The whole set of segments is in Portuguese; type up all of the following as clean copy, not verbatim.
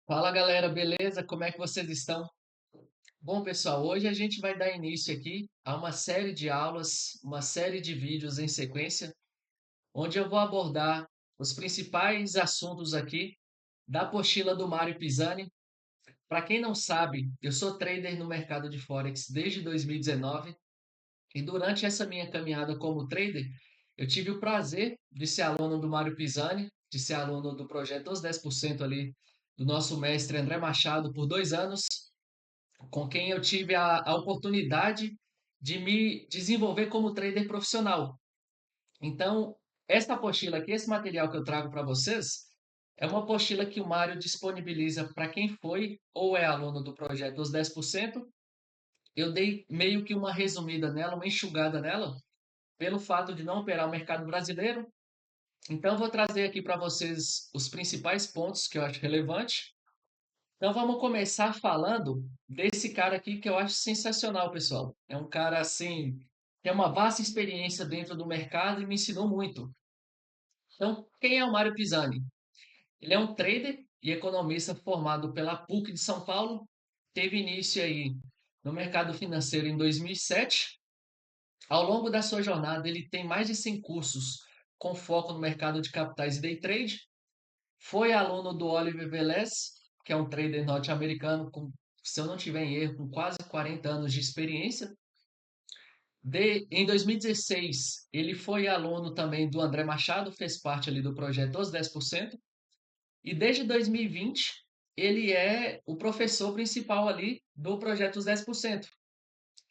Fala galera, beleza? Como é que vocês estão? Bom, pessoal, hoje a gente vai dar início aqui a uma série de aulas, uma série de vídeos em sequência, onde eu vou abordar os principais assuntos aqui da apostila do Mário Pisani. Para quem não sabe, eu sou trader no mercado de Forex desde 2019 e durante essa minha caminhada como trader, eu tive o prazer de ser aluno do Mário Pisani, de ser aluno do projeto Os 10% ali do nosso mestre André Machado por 2 anos, com quem eu tive a oportunidade de me desenvolver como trader profissional. Então, esta apostila aqui, esse material que eu trago para vocês, é uma apostila que o Mário disponibiliza para quem foi ou é aluno do projeto dos 10%. Eu dei meio que uma resumida nela, uma enxugada nela, pelo fato de não operar o mercado brasileiro. Então, eu vou trazer aqui para vocês os principais pontos que eu acho relevante. Então vamos começar falando desse cara aqui que eu acho sensacional, pessoal. É um cara assim, que tem uma vasta experiência dentro do mercado e me ensinou muito. Então, quem é o Mário Pisani? Ele é um trader e economista formado pela PUC de São Paulo. Teve início aí no mercado financeiro em 2007. Ao longo da sua jornada, ele tem mais de 100 cursos com foco no mercado de capitais e day trade. Foi aluno do Oliver Velez, que é um trader norte-americano com, se eu não tiver em erro, com quase 40 anos de experiência. Em 2016, ele foi aluno também do André Machado, fez parte ali do projeto Os 10%. E desde 2020, ele é o professor principal ali do projeto Os 10%,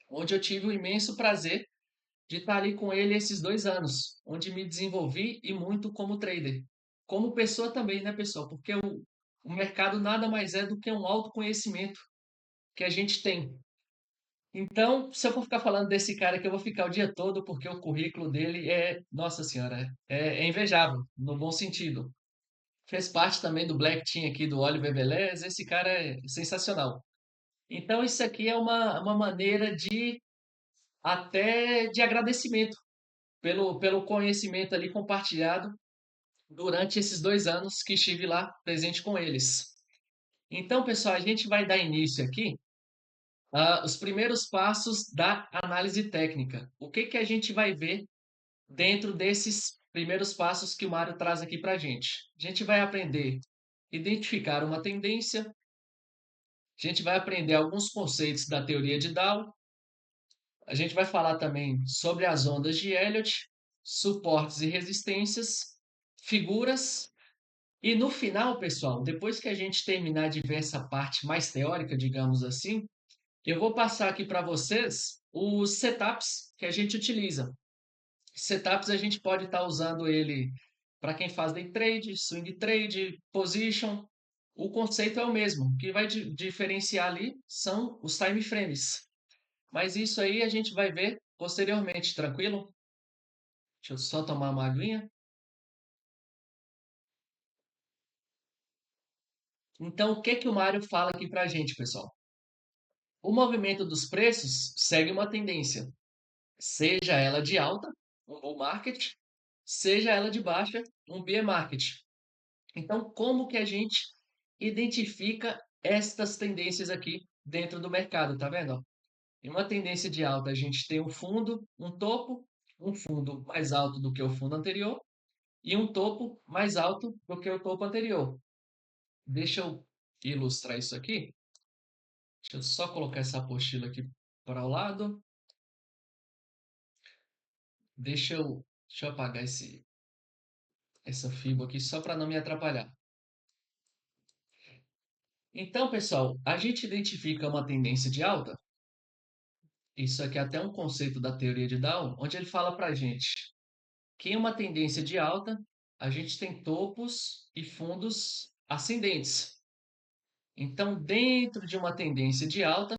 onde eu tive o imenso prazer de estar ali com ele esses 2 anos, onde me desenvolvi e muito como trader. Como pessoa também, né, pessoal? Porque o mercado nada mais é do que um autoconhecimento que a gente tem. Então, se eu for ficar falando desse cara aqui, eu vou ficar o dia todo, porque o currículo dele é, nossa senhora, é invejável, no bom sentido. Fez parte também do Black Team aqui do Oliver Velez, esse cara é sensacional. Então, isso aqui é uma maneira de até de agradecimento pelo conhecimento ali compartilhado durante esses 2 anos que estive lá presente com eles. Então, pessoal, a gente vai dar início aqui os primeiros passos da análise técnica. O que que a gente vai ver dentro desses primeiros passos que o Mário traz aqui para a gente? A gente vai aprender a identificar uma tendência, a gente vai aprender alguns conceitos da teoria de Dow, a gente vai falar também sobre as ondas de Elliott, suportes e resistências, figuras. E no final, pessoal, depois que a gente terminar de ver essa parte mais teórica, digamos assim, eu vou passar aqui para vocês os setups que a gente utiliza. Setups a gente pode estar usando ele para quem faz day trade, swing trade, position. O conceito é o mesmo. O que vai diferenciar ali são os time frames. Mas isso aí a gente vai ver posteriormente, tranquilo? Deixa eu só tomar uma aguinha. Então, o que que o Mário fala aqui para a gente, pessoal? O movimento dos preços segue uma tendência, seja ela de alta, um bull market, seja ela de baixa, um bear market. Então, como que a gente identifica estas tendências aqui dentro do mercado, tá vendo? Ó? Em uma tendência de alta, a gente tem um fundo, um topo, um fundo mais alto do que o fundo anterior e um topo mais alto do que o topo anterior. Deixa eu ilustrar isso aqui. Deixa eu só colocar essa apostila aqui para o lado. Deixa eu apagar essa fibra aqui só para não me atrapalhar. Então, pessoal, a gente identifica uma tendência de alta. Isso aqui é até um conceito da teoria de Dow, onde ele fala para a gente que em uma tendência de alta, a gente tem topos e fundos ascendentes. Então, dentro de uma tendência de alta,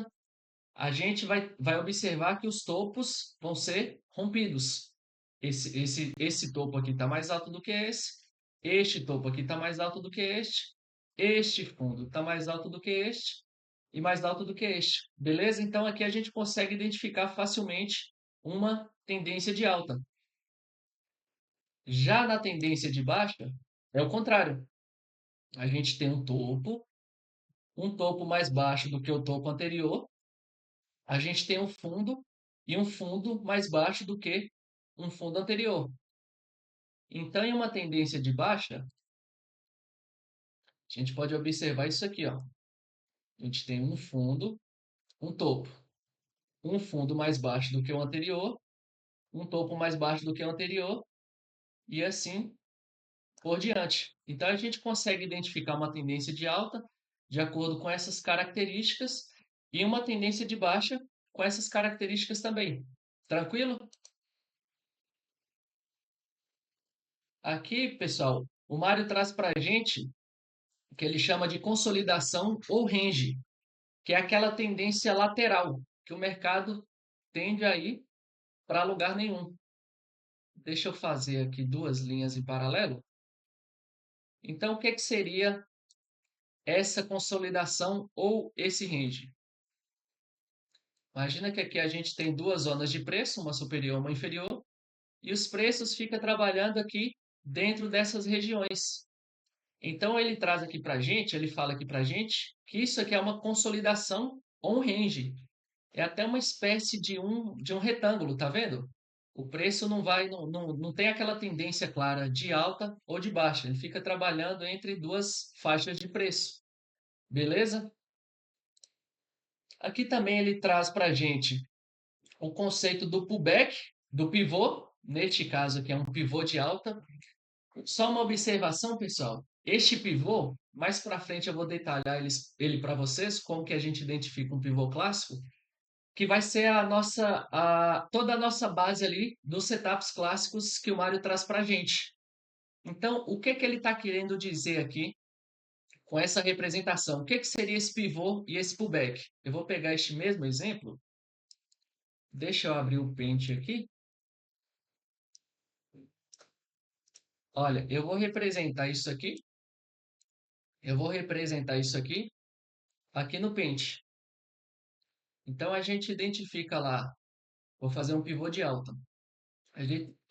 a gente vai observar que os topos vão ser rompidos. Esse topo aqui está mais alto do que esse. Este topo aqui está mais alto do que este. Este fundo está mais alto do que este. E mais alto do que este. Beleza? Então aqui a gente consegue identificar facilmente uma tendência de alta. Já na tendência de baixa, é o contrário. A gente tem um topo, um topo mais baixo do que o topo anterior, a gente tem um fundo e um fundo mais baixo do que um fundo anterior. Então, em uma tendência de baixa, a gente pode observar isso aqui, ó. A gente tem um fundo, um topo, um fundo mais baixo do que o anterior, um topo mais baixo do que o anterior e assim por diante. Então, a gente consegue identificar uma tendência de alta de acordo com essas características e uma tendência de baixa com essas características também. Tranquilo? Aqui, pessoal, o Mário traz para a gente o que ele chama de consolidação ou range, que é aquela tendência lateral que o mercado tende a ir para lugar nenhum. Deixa eu fazer aqui duas linhas em paralelo. Então, o que seria essa consolidação ou esse range? Imagina que aqui a gente tem duas zonas de preço, uma superior e uma inferior, e os preços ficam trabalhando aqui dentro dessas regiões. Então ele traz aqui para a gente, ele fala aqui para a gente que isso aqui é uma consolidação ou um range. É até uma espécie de um retângulo, tá vendo? O preço não vai, não tem aquela tendência clara de alta ou de baixa. Ele fica trabalhando entre duas faixas de preço. Beleza? Aqui também ele traz para a gente o conceito do pullback, do pivô. Neste caso aqui é um pivô de alta. Só uma observação, pessoal. Este pivô, mais para frente eu vou detalhar ele para vocês, como que a gente identifica um pivô clássico, que vai ser toda a nossa base ali dos setups clássicos que o Mário traz para a gente. Então, o que que ele está querendo dizer aqui com essa representação? O que que seria esse pivô e esse pullback? Eu vou pegar este mesmo exemplo. Deixa eu abrir o pente aqui. Olha, eu vou representar isso aqui. Eu vou representar isso aqui no pente. Então a gente identifica lá, vou fazer um pivô de alta.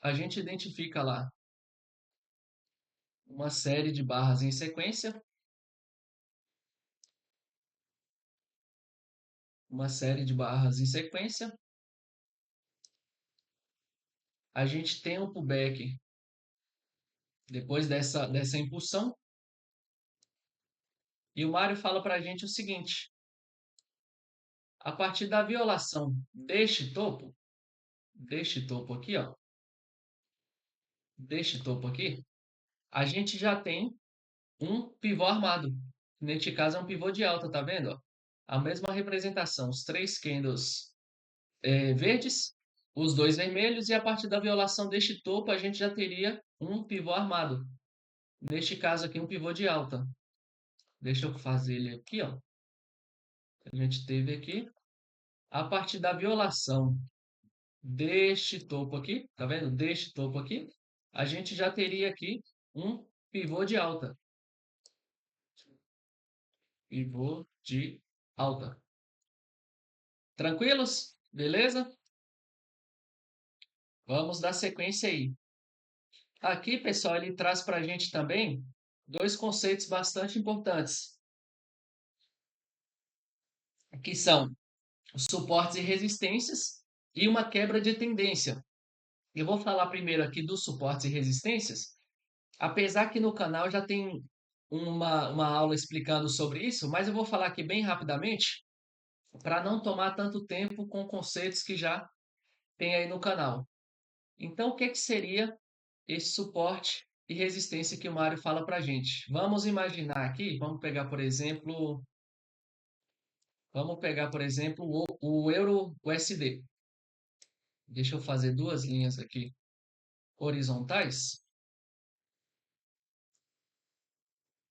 A gente identifica lá uma série de barras em sequência, uma série de barras em sequência. A gente tem um pullback depois dessa impulsão. E o Mário fala para a gente o seguinte: a partir da violação deste topo aqui, ó, deste topo aqui, a gente já tem um pivô armado. Neste caso é um pivô de alta, tá vendo? Ó? A mesma representação, os três candles verdes, os dois vermelhos, e a partir da violação deste topo a gente já teria um pivô armado. Neste caso aqui, um pivô de alta. Deixa eu fazer ele aqui, ó. A gente teve aqui, a partir da violação deste topo aqui, tá vendo? Deste topo aqui, a gente já teria aqui um pivô de alta. Pivô de alta. Tranquilos? Beleza? Vamos dar sequência aí. Aqui, pessoal, ele traz para a gente também dois conceitos bastante importantes, que são os suportes e resistências e uma quebra de tendência. Eu vou falar primeiro aqui dos suportes e resistências, apesar que no canal já tem uma aula explicando sobre isso, mas eu vou falar aqui bem rapidamente para não tomar tanto tempo com conceitos que já tem aí no canal. Então, o que que seria esse suporte e resistência que o Mário fala para a gente? Vamos imaginar aqui, vamos pegar, por exemplo, o euro USD. Deixa eu fazer duas linhas aqui horizontais,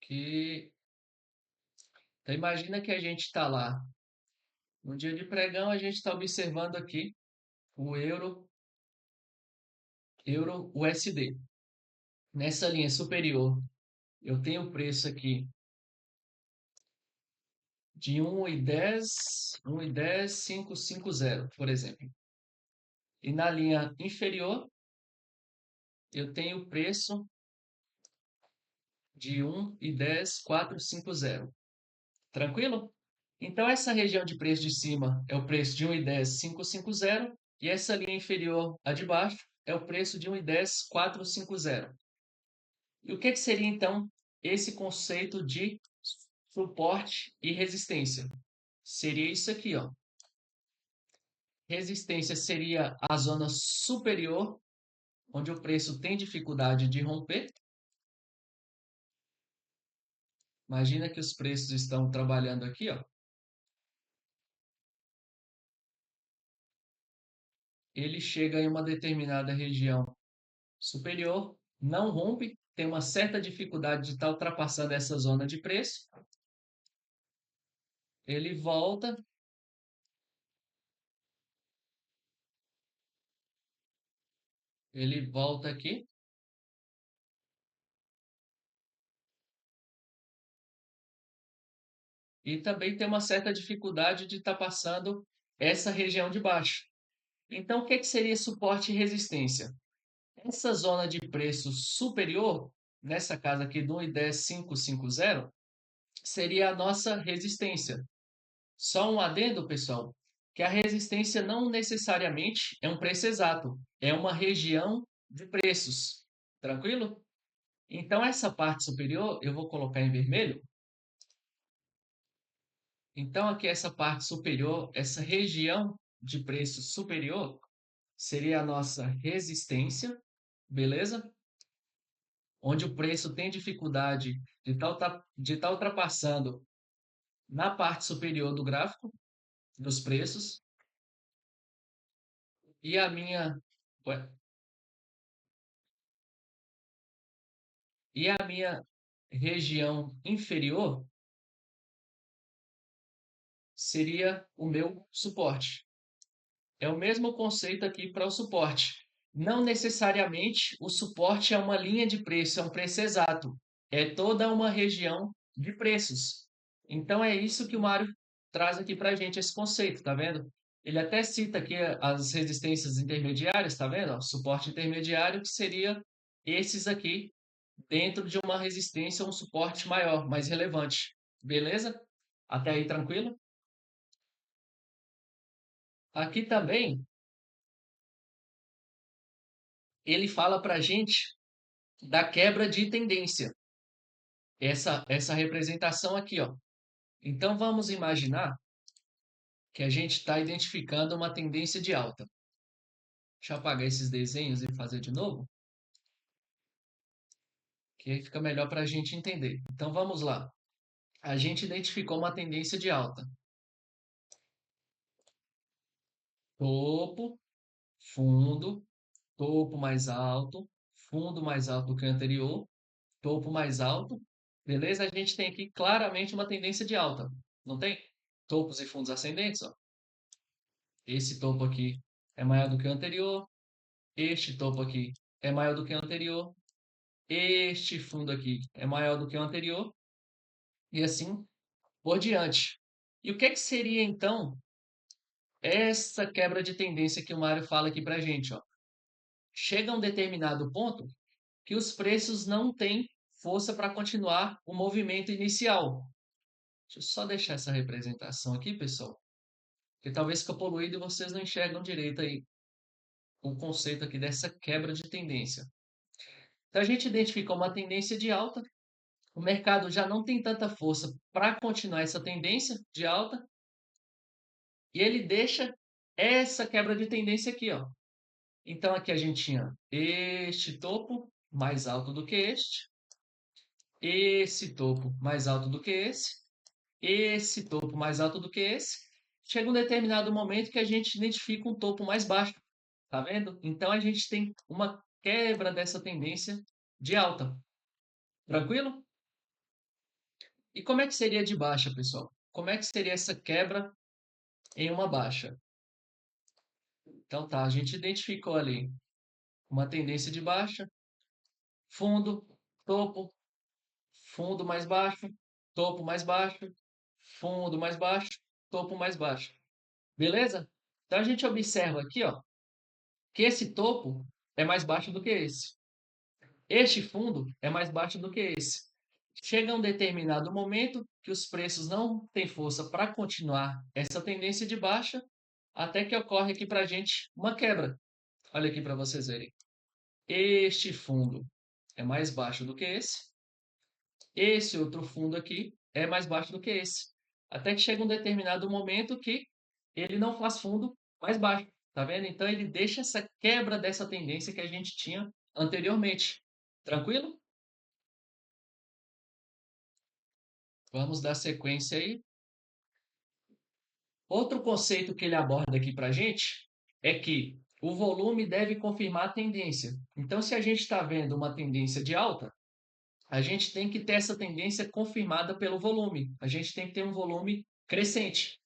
que então, imagina que a gente está lá no dia de pregão, a gente está observando aqui o euro USD. Nessa linha superior, eu tenho o preço aqui de 1,10,550, por exemplo. E na linha inferior, eu tenho o preço de 1,10450. Tranquilo? Então, essa região de preço de cima é o preço de 1,10,550 e essa linha inferior, a de baixo, é o preço de 1,10,450. E o que seria, então, esse conceito de suporte e resistência? Seria isso aqui, ó. Resistência seria a zona superior, onde o preço tem dificuldade de romper. Imagina que os preços estão trabalhando aqui, ó. Ele chega em uma determinada região superior, não rompe, tem uma certa dificuldade de estar ultrapassando essa zona de preço. Ele volta aqui e também tem uma certa dificuldade de estar passando essa região de baixo. Então, o que seria suporte e resistência? Essa zona de preço superior, nessa casa aqui do 1,10550, seria a nossa resistência. Só um adendo, pessoal, que a resistência não necessariamente é um preço exato, é uma região de preços. Tranquilo? Então, essa parte superior eu vou colocar em vermelho. Então, aqui essa parte superior, essa região de preço superior, seria a nossa resistência, beleza? Onde o preço tem dificuldade de estar ultrapassando na parte superior do gráfico dos preços. E a minha, ué, e a minha região inferior seria o meu suporte. É o mesmo conceito aqui para o suporte. Não necessariamente o suporte é uma linha de preço, é um preço exato. É toda uma região de preços. Então é isso que o Mário traz aqui para a gente, esse conceito, tá vendo? Ele até cita aqui as resistências intermediárias, tá vendo? Ó, suporte intermediário que seria esses aqui dentro de uma resistência ou um suporte maior, mais relevante. Beleza? Até aí tranquilo? Aqui também ele fala para a gente da quebra de tendência. Essa representação aqui, ó. Então vamos imaginar que a gente está identificando uma tendência de alta. Deixa eu apagar esses desenhos e fazer de novo, que aí fica melhor para a gente entender. Então vamos lá. A gente identificou uma tendência de alta. Topo, fundo, topo mais alto, fundo mais alto do que o anterior, topo mais alto. Beleza? A gente tem aqui claramente uma tendência de alta. Não tem? Topos e fundos ascendentes, ó. Esse topo aqui é maior do que o anterior, este topo aqui é maior do que o anterior, este fundo aqui é maior do que o anterior, e assim por diante. E o que seria então essa quebra de tendência que o Mário fala aqui para a gente? Ó? Chega a um determinado ponto que os preços não têm força para continuar o movimento inicial. Deixa eu só deixar essa representação aqui, pessoal, porque talvez fique poluído e vocês não enxergam direito aí o conceito aqui dessa quebra de tendência. Então a gente identificou uma tendência de alta, o mercado já não tem tanta força para continuar essa tendência de alta, e ele deixa essa quebra de tendência aqui, ó. Então aqui a gente tinha este topo mais alto do que esse topo mais alto do que esse topo mais alto do que esse. Chega um determinado momento que a gente identifica um topo mais baixo, tá vendo? Então a gente tem uma quebra dessa tendência de alta. Tranquilo? E como é que seria de baixa, pessoal? Como é que seria essa quebra em uma baixa? Então tá, a gente identificou ali uma tendência de baixa, fundo, topo, fundo mais baixo, topo mais baixo, fundo mais baixo, topo mais baixo. Beleza? Então a gente observa aqui, ó, que esse topo é mais baixo do que esse. Este fundo é mais baixo do que esse. Chega um determinado momento que os preços não têm força para continuar essa tendência de baixa, até que ocorre aqui para a gente uma quebra. Olha aqui para vocês verem. Este fundo é mais baixo do que esse outro fundo aqui é mais baixo do que esse. Até que chega um determinado momento que ele não faz fundo mais baixo. Tá vendo? Então ele deixa essa quebra dessa tendência que a gente tinha anteriormente. Tranquilo? Vamos dar sequência aí. Outro conceito que ele aborda aqui para a gente é que o volume deve confirmar a tendência. Então, se a gente está vendo uma tendência de alta, a gente tem que ter essa tendência confirmada pelo volume. A gente tem que ter um volume crescente.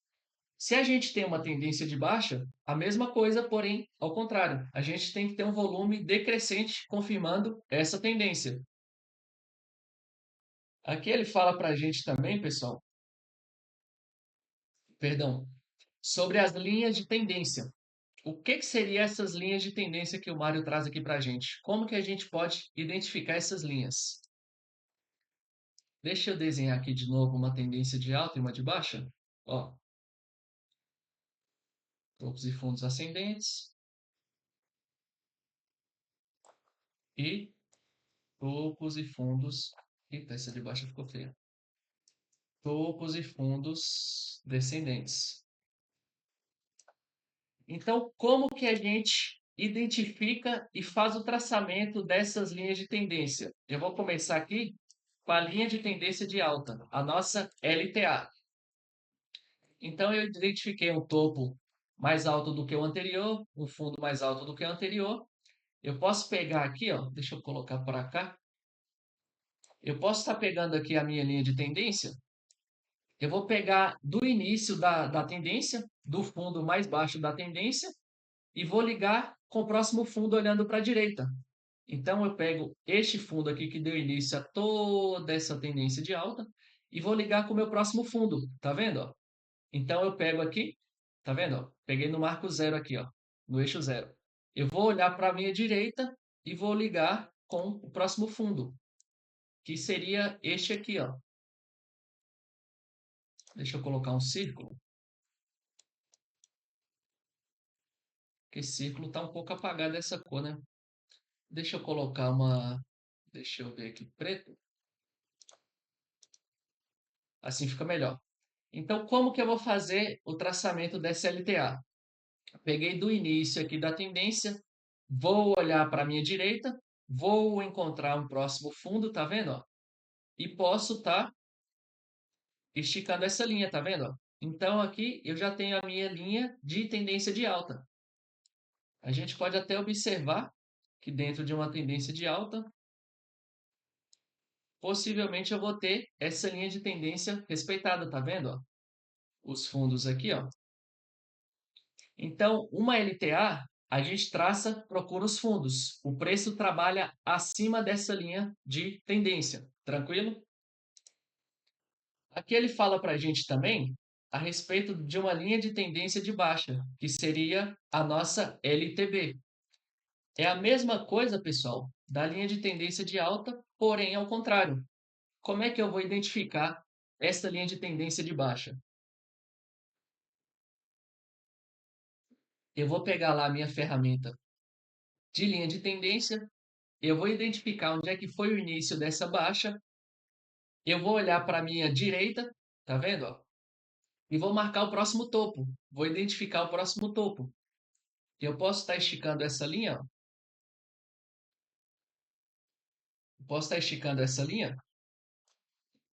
Se a gente tem uma tendência de baixa, a mesma coisa, porém, ao contrário. A gente tem que ter um volume decrescente confirmando essa tendência. Aqui ele fala para a gente também, pessoal, perdão, sobre as linhas de tendência. O que seriam essas linhas de tendência que o Mário traz aqui para a gente? Como que a gente pode identificar essas linhas? Deixa eu desenhar aqui de novo uma tendência de alta e uma de baixa. Ó, topos e fundos ascendentes e topos e fundos. Eita, essa de baixo ficou feia. Topos e fundos descendentes. Então, como que a gente identifica e faz o traçamento dessas linhas de tendência? Eu vou começar aqui com a linha de tendência de alta, a nossa LTA. Então, eu identifiquei um topo mais alto do que o anterior, um fundo mais alto do que o anterior. Eu posso pegar aqui, ó, deixa eu colocar para cá. Eu posso estar pegando aqui a minha linha de tendência. Eu vou pegar do início da tendência, do fundo mais baixo da tendência, e vou ligar com o próximo fundo olhando para a direita. Então, eu pego este fundo aqui que deu início a toda essa tendência de alta e vou ligar com o meu próximo fundo. Tá vendo? Ó? Então, eu pego aqui, tá vendo? Ó? Peguei no marco zero aqui, ó, no eixo zero. Eu vou olhar para a minha direita e vou ligar com o próximo fundo, que seria este aqui, ó. Deixa eu colocar um círculo, porque esse círculo está um pouco apagado essa cor, né? Deixa eu colocar uma, deixa eu ver aqui, preto. Assim fica melhor. Então, como que eu vou fazer o traçamento dessa LTA? Peguei do início aqui da tendência, vou olhar para a minha direita, vou encontrar um próximo fundo, tá vendo? Ó? E posso estar esticando essa linha, tá vendo? Ó? Então, aqui eu já tenho a minha linha de tendência de alta. A gente pode até observar que dentro de uma tendência de alta, possivelmente eu vou ter essa linha de tendência respeitada, tá vendo? Ó? Os fundos aqui, ó. Então, uma LTA, a gente traça, procura os fundos. O preço trabalha acima dessa linha de tendência. Tranquilo? Aqui ele fala para a gente também a respeito de uma linha de tendência de baixa, que seria a nossa LTB. É a mesma coisa, pessoal, da linha de tendência de alta, porém ao contrário. Como é que eu vou identificar essa linha de tendência de baixa? Eu vou pegar lá a minha ferramenta de linha de tendência, eu vou identificar onde é que foi o início dessa baixa, eu vou olhar para a minha direita, tá vendo? Ó? E vou marcar o próximo topo. Vou identificar o próximo topo. Eu posso estar esticando essa linha, ó. Posso estar esticando essa linha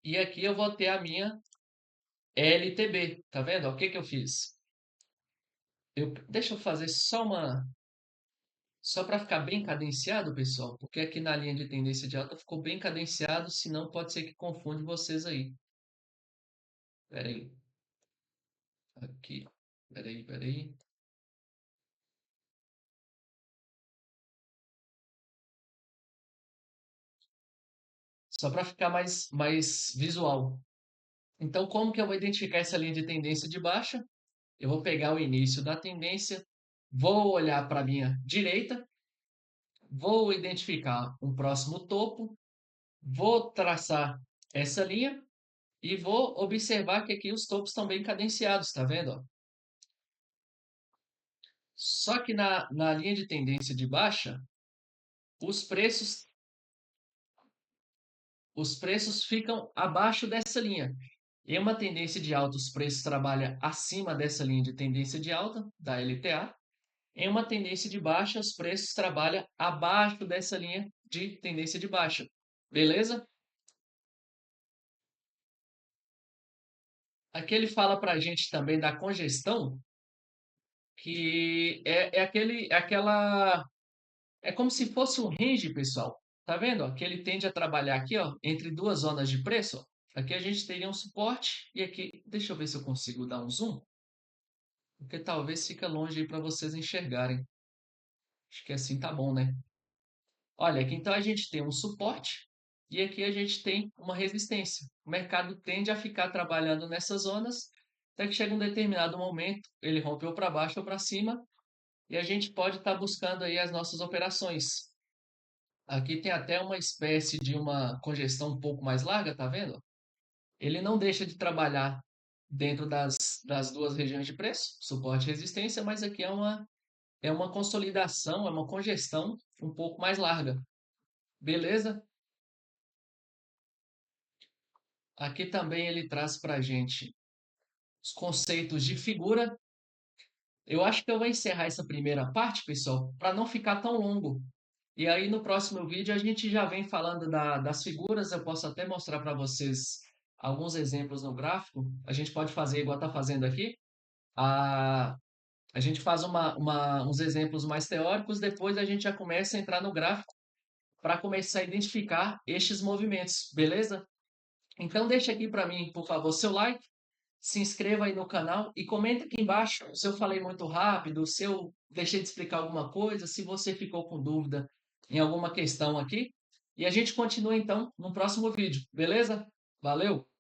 e aqui eu vou ter a minha LTB, tá vendo? Ó, o que que eu fiz? Deixa eu fazer só para ficar bem cadenciado, pessoal, porque aqui na linha de tendência de alta ficou bem cadenciado, senão pode ser que confunde vocês aí. Espera aí. Aqui. Espera aí. Só para ficar mais visual. Então, como que eu vou identificar essa linha de tendência de baixa? Eu vou pegar o início da tendência, vou olhar para a minha direita, vou identificar um próximo topo, vou traçar essa linha e vou observar que aqui os topos estão bem cadenciados, tá vendo? Ó? Só que na linha de tendência de baixa, os preços, os preços ficam abaixo dessa linha. Em uma tendência de alta, os preços trabalham acima dessa linha de tendência de alta, da LTA. Em uma tendência de baixa, os preços trabalham abaixo dessa linha de tendência de baixa. Beleza? Aqui ele fala para a gente também da congestão, que é como se fosse um range, pessoal. Tá vendo? Ó? Que ele tende a trabalhar aqui, ó, entre duas zonas de preço. Ó. Aqui a gente teria um suporte e aqui, deixa eu ver se eu consigo dar um zoom, porque talvez fica longe aí para vocês enxergarem. Acho que assim tá bom, né? Olha, aqui então a gente tem um suporte e aqui a gente tem uma resistência. O mercado tende a ficar trabalhando nessas zonas até que chega um determinado momento, ele rompeu para baixo ou para cima e a gente pode estar buscando aí as nossas operações. Aqui tem até uma espécie de uma congestão um pouco mais larga, tá vendo? Ele não deixa de trabalhar dentro das duas regiões de preço, suporte e resistência, mas aqui é uma consolidação, é uma congestão um pouco mais larga. Beleza? Aqui também ele traz para a gente os conceitos de figura. Eu acho que eu vou encerrar essa primeira parte, pessoal, para não ficar tão longo. E aí no próximo vídeo a gente já vem falando das figuras. Eu posso até mostrar para vocês alguns exemplos no gráfico. A gente pode fazer igual está fazendo aqui. A, a gente faz uns exemplos mais teóricos, depois a gente já começa a entrar no gráfico para começar a identificar estes movimentos, beleza? Então deixa aqui para mim, por favor, seu like, se inscreva aí no canal e comenta aqui embaixo se eu falei muito rápido, se eu deixei de explicar alguma coisa, se você ficou com dúvida em alguma questão aqui. E a gente continua então no próximo vídeo, beleza? Valeu!